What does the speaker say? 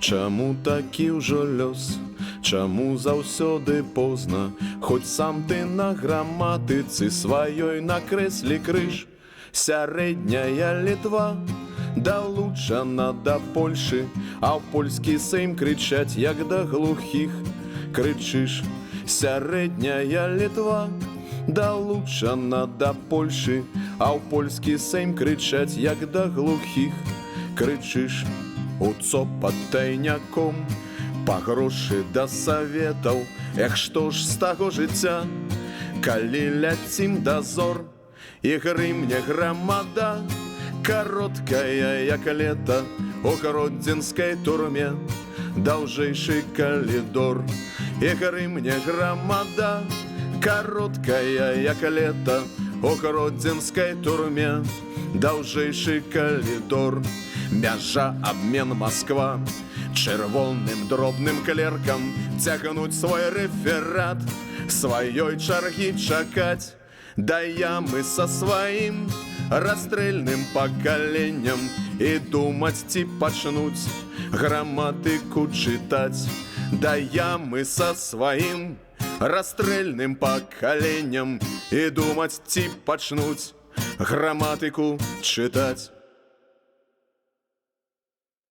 Чаму такі ўжо лёс? Чаму заўсёды позна? Хоць сам ты на граматыцы сваёй накрэслі крыж. Сярэдняя Літва далучана да Польшы, а ў польскі сейм крычаць, як да глухіх крычыш. Сярэдняя Літва далучана да Польшы, а ў польскі сейм крычаць, як да глухіх крычыш. У ЦОПа тайняком па грошы да саветаў. Эх, што ж з таго жыцця, калі ляцім дазор і грымне грамада, кароткая, як лета, у гродзенскай турме даўжэйшы калідор. І грымне грамада, кароткая, як лета, у гродзенскай турме даўжэйшы калідор. Мяжа, абмен, Москва, чырвоным дробным клеркам цягнуць свой рэферат, сваёй чаргі чакаць да ямы са сваім расстрэльным пакаленнем і думаць, ці пачнуць граматыку чытаць. Да ямы са сваім расстрэльным пакаленнем і думаць, ці пачнуць граматыку чытаць.